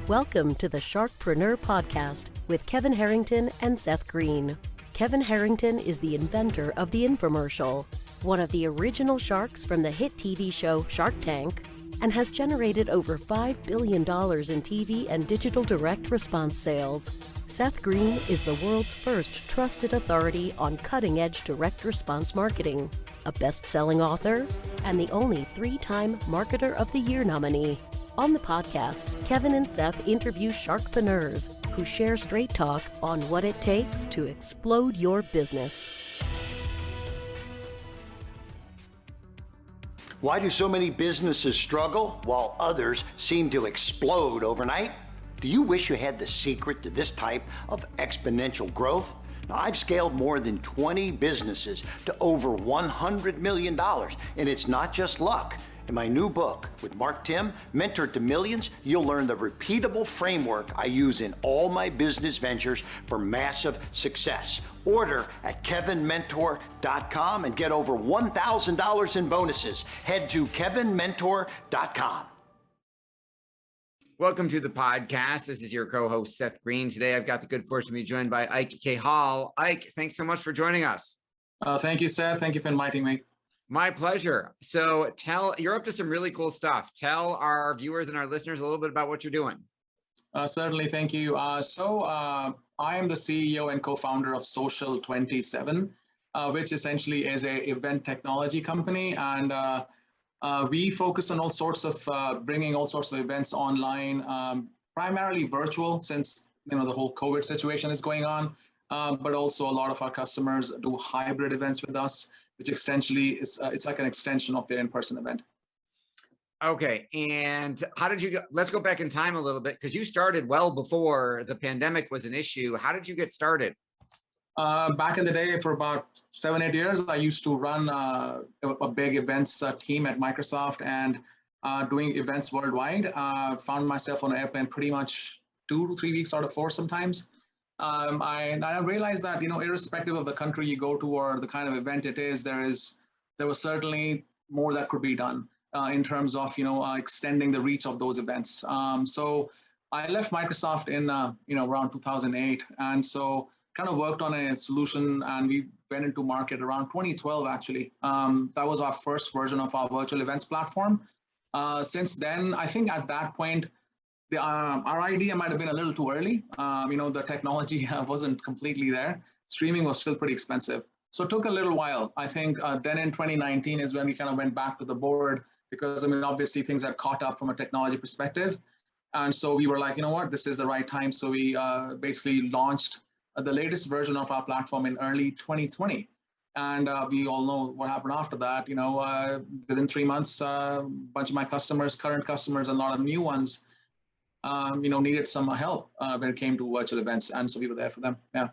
Welcome to the Sharkpreneur podcast with Kevin Harrington and Seth Greene. Kevin Harrington is the inventor of the infomercial, one of the original sharks from the hit TV show Shark Tank, and has generated over $5 billion in TV and digital direct response sales. Seth Greene is the world's first trusted authority on cutting-edge direct response marketing, a best-selling author, and the only 3-time Marketer of the Year nominee. On the podcast, Kevin and Seth interview Sharkpreneurs who share straight talk on what it takes to explode your business. Why do so many businesses struggle while others seem to explode overnight? Do you wish you had the secret to this type of exponential growth? Now, I've scaled more than 20 businesses to over $100 million, and it's not just luck. In my new book with Mark Tim, Mentor to Millions, you'll learn the repeatable framework I use in all my business ventures for massive success. Order at kevinmentor.com and get over $1,000 in bonuses. Head to kevinmentor.com. Welcome to the podcast. This is your co-host, Seth Greene. Today, I've got the good fortune to be joined by Ike Kehal. Ike, thanks so much for joining us. Thank you, Seth. Thank you for inviting me. My pleasure. So you're up to some really cool stuff. Tell our viewers and our listeners a little bit about what you're doing. Certainly, thank you. I am the CEO and co-founder of Social27, which essentially is an event technology company. And we focus on all sorts of bringing all sorts of events online, primarily virtual since the whole COVID situation is going on. But also a lot of our customers do hybrid events with us, which essentially is it's like an extension of their in-person event. Okay, and how did you go? Let's go back in time a little bit because you started well before the pandemic was an issue. How did you get started? Back in the day, for about 7-8 years, I used to run a big events team at Microsoft and doing events worldwide. Found myself on an airplane pretty much 2 to 3 weeks out of 4 sometimes. I realized that, irrespective of the country you go to or the kind of event it is, there was certainly more that could be done in terms of, extending the reach of those events. So I left Microsoft in, around 2008. And so kind of worked on a solution and we went into market around 2012, actually. That was our first version of our virtual events platform. Since then, I think at that point, our idea might have been a little too early. The technology wasn't completely there. Streaming was still pretty expensive. So it took a little while. I think then in 2019 is when we kind of went back to the board because, obviously things had caught up from a technology perspective. And so we were like, this is the right time. So we basically launched the latest version of our platform in early 2020. And we all know what happened after that. Within 3 months, a bunch of my customers, current customers, and a lot of new ones, needed some help when it came to virtual events. And so we were there for them. Yeah.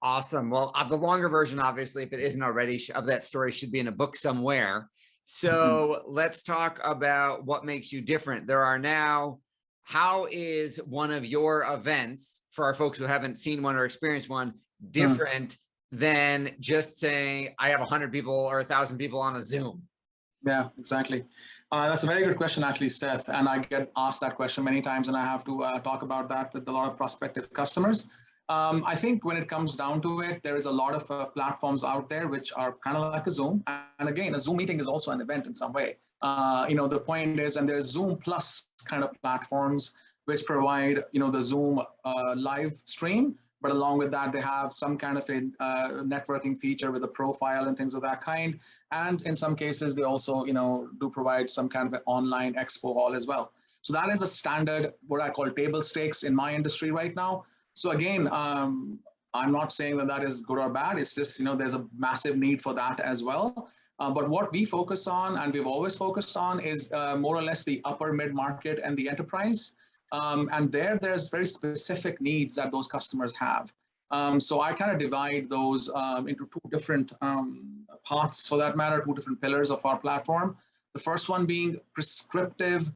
Awesome. Well, the longer version, obviously, if it isn't already, of that story should be in a book somewhere. So let's talk about what makes you different. How is one of your events, for our folks who haven't seen one or experienced one, different than just saying, I have 100 people or 1,000 people on a Zoom? Yeah, exactly. That's a very good question, actually, Seth. And I get asked that question many times, and I have to talk about that with a lot of prospective customers. I think when it comes down to it, there is a lot of platforms out there which are kind of like a Zoom. And again, a Zoom meeting is also an event in some way. The point is, and there's Zoom Plus kind of platforms which provide, the Zoom live stream. But along with that, they have some kind of a networking feature with a profile and things of that kind. And in some cases, they also, do provide some kind of an online expo hall as well. So that is a standard, what I call table stakes in my industry right now. So again, I'm not saying that is good or bad. It's just, there's a massive need for that as well. But what we focus on, and we've always focused on, is more or less the upper mid-market and the enterprise. And there's very specific needs that those customers have. So I kind of divide those into 2 different parts, for that matter, 2 different pillars of our platform. The first one being prescriptive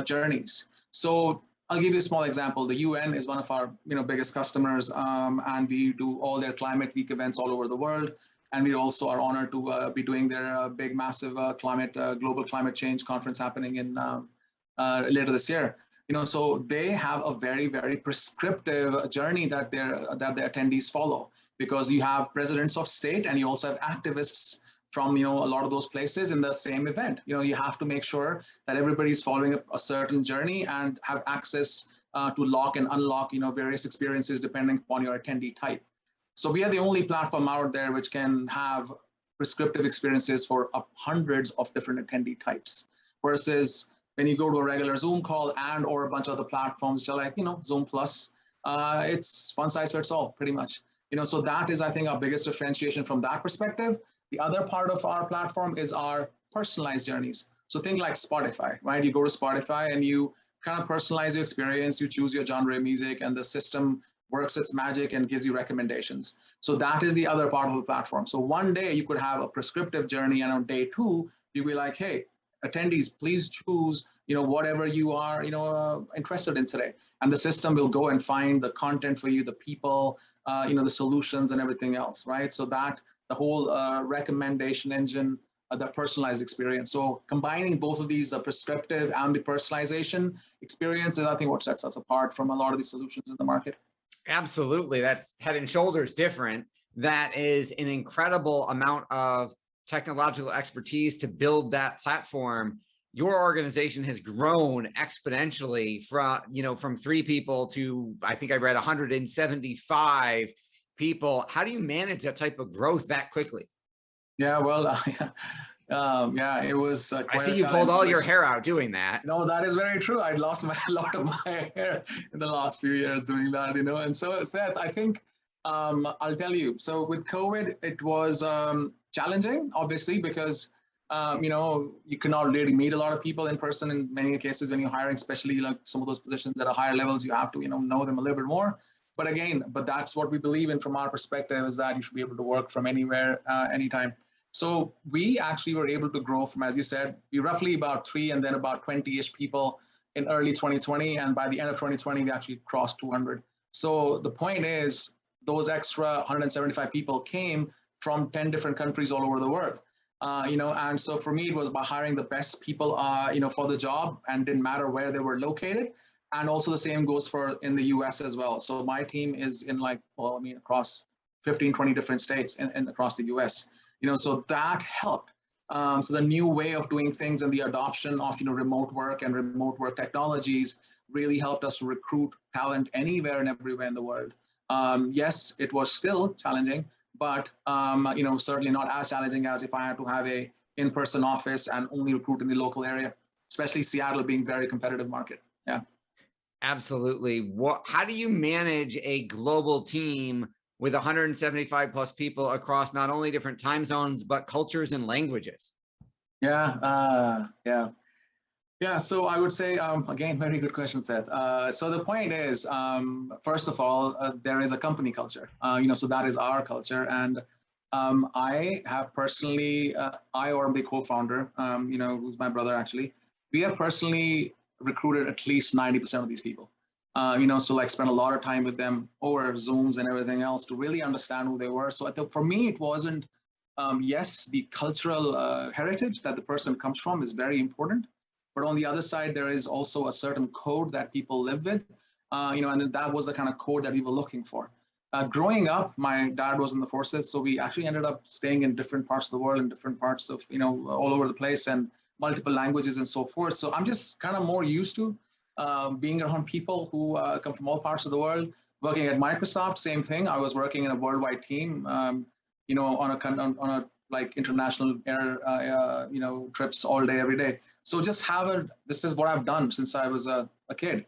journeys. So I'll give you a small example. The UN is one of our biggest customers, and we do all their climate week events all over the world. And we also are honored to be doing their big, massive global climate change conference happening in later this year. So they have a very, very prescriptive journey that the attendees follow, because you have presidents of state and you also have activists from a lot of those places in the same event. You have to make sure that everybody's following a certain journey and have access to lock and unlock various experiences depending upon your attendee type. So we are the only platform out there which can have prescriptive experiences for hundreds of different attendee types, versus when you go to a regular Zoom call and or a bunch of other platforms which are like Zoom Plus, it's one size fits all pretty much. So that is, I think, our biggest differentiation from that perspective. The other part of our platform is our personalized journeys. So think like Spotify, right? You go to Spotify and you kind of personalize your experience, you choose your genre of music, and the system works its magic and gives you recommendations. So that is the other part of the platform. So one day you could have a prescriptive journey, and on day two, you'll be like, hey, attendees, please choose whatever you are interested in today. And the system will go and find the content for you, the people, the solutions and everything else, right? So that the whole recommendation engine, the personalized experience. So combining both of these, the prescriptive and the personalization experience, is I think what sets us apart from a lot of these solutions in the market. Absolutely. That's head and shoulders different. That is an incredible amount of technological expertise to build that platform. Your organization has grown exponentially from 3 people to, I think I read 175 people. How do you manage that type of growth that quickly? Yeah, well, yeah, it was quite I see you pulled all your hair out doing that. No, that is very true. I'd lost a lot of my hair in the last few years doing that, And so, Seth, I think I'll tell you. So with COVID, it was challenging, obviously, because you cannot really meet a lot of people in person in many cases when you're hiring, especially like some of those positions at a higher levels. You have to know them a little bit more. But that's what we believe in from our perspective, is that you should be able to work from anywhere, anytime. So we actually were able to grow from, as you said, we roughly about 3 and then about 20-ish people in early 2020. And by the end of 2020, we actually crossed 200. So the point is, those extra 175 people came from 10 different countries all over the world. And so for me, it was about hiring the best people, for the job, and didn't matter where they were located. And also the same goes for in the US as well. So my team is in across 15, 20 different states and across the US. So that helped. So the new way of doing things and the adoption of remote work and remote work technologies really helped us to recruit talent anywhere and everywhere in the world. Yes, it was still challenging, but certainly not as challenging as if I had to have a in-person office and only recruit in the local area, especially Seattle being a very competitive market. Yeah. Absolutely. How do you manage a global team with 175 plus people across not only different time zones, but cultures and languages? Yeah. So I would say, again, very good question, Seth. So the point is, first of all, there is a company culture, so that is our culture. And I have personally, I or the co-founder, who's my brother actually, we have personally recruited at least 90% of these people. So like spent a lot of time with them over Zooms and everything else to really understand who they were. So for me, it wasn't, yes, the cultural heritage that the person comes from is very important. But on the other side, there is also a certain code that people live with, and that was the kind of code that we were looking for. Growing up, my dad was in the forces, so we actually ended up staying in different parts of the world, in different parts of, all over the place, and multiple languages and so forth. So I'm just kind of more used to being around people who come from all parts of the world. Working at Microsoft, same thing. I was working in a worldwide team, on a like international air, trips all day, every day. So just this is what I've done since I was a kid,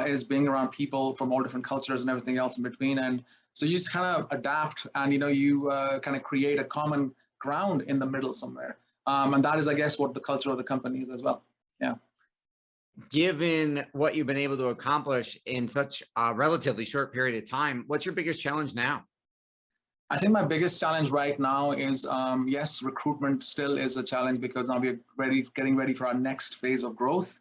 is being around people from all different cultures and everything else in between. And so you just kind of adapt and, you kind of create a common ground in the middle somewhere. And that is, I guess, what the culture of the company is as well. Yeah. Given what you've been able to accomplish in such a relatively short period of time, what's your biggest challenge now? I think my biggest challenge right now is, yes, recruitment still is a challenge, because now we're getting ready for our next phase of growth.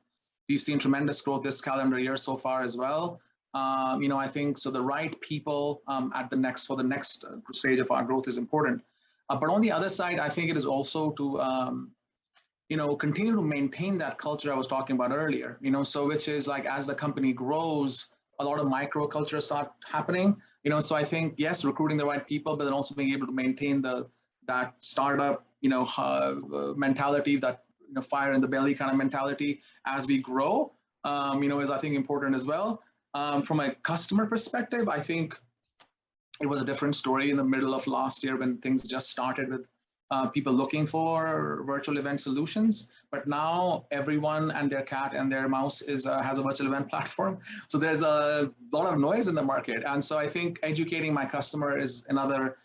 We've seen tremendous growth this calendar year so far as well. I think so the right people for the next stage of our growth is important. But on the other side, I think it is also to continue to maintain that culture I was talking about earlier, so which is like, as the company grows, a lot of micro cultures start happening, so I think, yes, recruiting the right people, but then also being able to maintain that startup, mentality, that, fire in the belly kind of mentality as we grow, is, I think, important as well. From a customer perspective, I think it was a different story in the middle of last year when things just started with people looking for virtual event solutions. But now everyone and their cat and their mouse has a virtual event platform. So there's a lot of noise in the market. And so I think educating my customer is another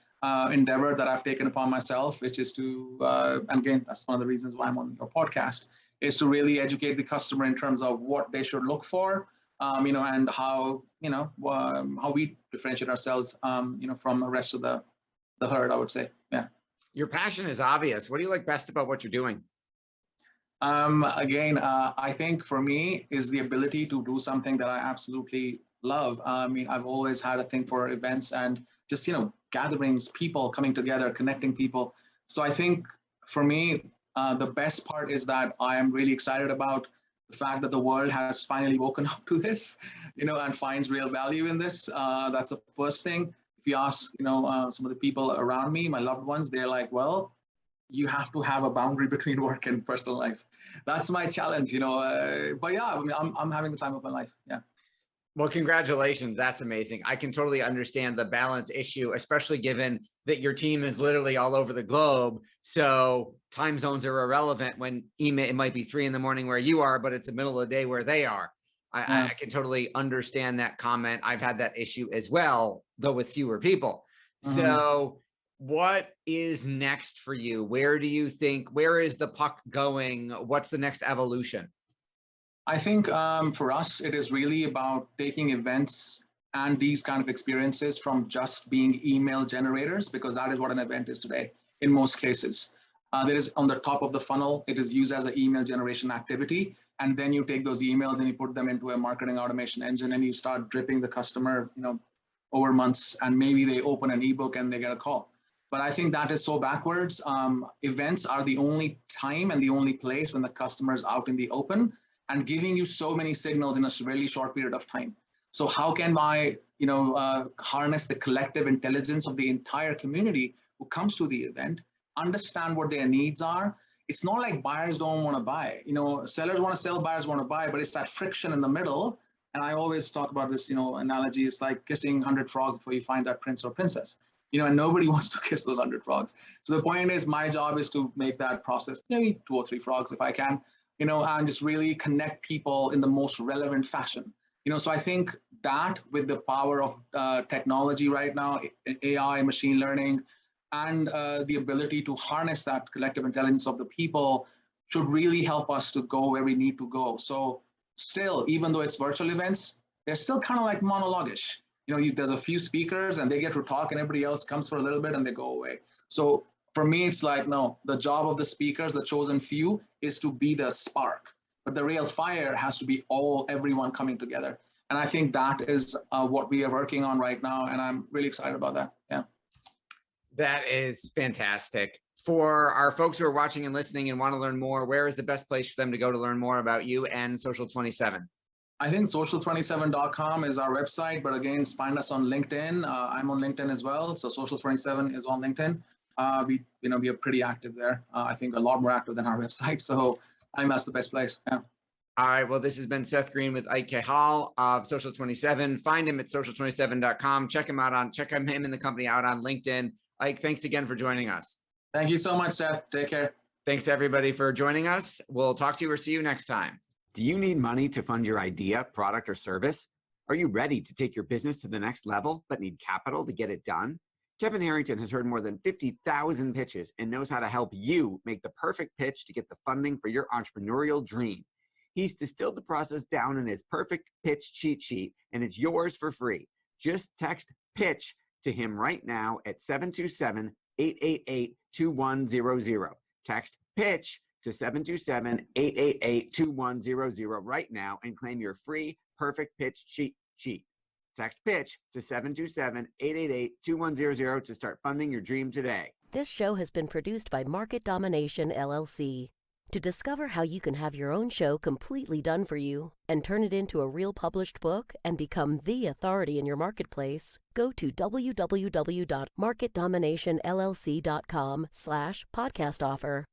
endeavor that I've taken upon myself, which is to, and again, that's one of the reasons why I'm on your podcast, is to really educate the customer in terms of what they should look for, and how, how we differentiate ourselves, from the rest of the herd, I would say. Yeah. Your passion is obvious. What do you like best about what you're doing? Again, I think for me is the ability to do something that I absolutely love. I've always had a thing for events and just, gatherings, people coming together, connecting people. So I think for me, the best part is that I am really excited about the fact that the world has finally woken up to this, and finds real value in this. That's the first thing. If you ask, some of the people around me, my loved ones, they're like, well, you have to have a boundary between work and personal life. That's my challenge, but yeah, I'm having the time of my life. Yeah. Well, congratulations. That's amazing. I can totally understand the balance issue, especially given that your team is literally all over the globe. So time zones are irrelevant when it might be 3 a.m. where you are, but it's the middle of the day where they are. I can totally understand that comment. I've had that issue as well, though with fewer people. So what is next for you? Where is the puck going? What's the next evolution? I think for us, it is really about taking events and these kind of experiences from just being email generators, because that is what an event is today in most cases. There is on the top of the funnel, it is used as an email generation activity. And then you take those emails and you put them into a marketing automation engine and you start dripping the customer, over months, and maybe they open an ebook and they get a call. But I think that is so backwards. Events are the only time and the only place when the customer is out in the open and giving you so many signals in a really short period of time. So how can I, harness the collective intelligence of the entire community who comes to the event, understand what their needs are? It's not like buyers don't want to buy, sellers want to sell, buyers want to buy, but it's that friction in the middle. And I always talk about this, analogy. It's like kissing 100 frogs before you find that prince or princess, and nobody wants to kiss those 100 frogs. So the point is, my job is to make that process maybe 2 or 3 frogs if I can, and just really connect people in the most relevant fashion. So I think that with the power of technology right now, AI, machine learning, and the ability to harness that collective intelligence of the people should really help us to go where we need to go. So still, even though it's virtual events, they're still kind of like monologue-ish. There's a few speakers and they get to talk and everybody else comes for a little bit and they go away. So for me, it's like, no, the job of the speakers, the chosen few, is to be the spark. But the real fire has to be everyone coming together. And I think that is what we are working on right now. And I'm really excited about that. Yeah. That is fantastic. For our folks who are watching and listening and want to learn more, where is the best place for them to go to learn more about you and Social27? I think social27.com is our website, but again, find us on LinkedIn. I'm on LinkedIn as well. So Social27 is on LinkedIn. We are pretty active there. I think a lot more active than our website. So I think that's the best place. Yeah. All right. Well, this has been Seth Greene with Ike Kehal of Social27. Find him at social27.com. Check him and the company out on LinkedIn. Ike, thanks again for joining us. Thank you so much, Seth. Take care. Thanks everybody for joining us. We'll talk to you or see you next time. Do you need money to fund your idea, product, or service? Are you ready to take your business to the next level, but need capital to get it done? Kevin Harrington has heard more than 50,000 pitches and knows how to help you make the perfect pitch to get the funding for your entrepreneurial dream. He's distilled the process down in his perfect pitch cheat sheet, and it's yours for free. Just text PITCH to him right now at 727-888-2100. Text PITCH to 727-888-2100 right now and claim your free perfect pitch cheat sheet. Text PITCH to 727-888-2100 to start funding your dream today. This show has been produced by Market Domination, LLC. To discover how you can have your own show completely done for you and turn it into a real published book and become the authority in your marketplace, go to www.marketdominationllc.com/podcast offer.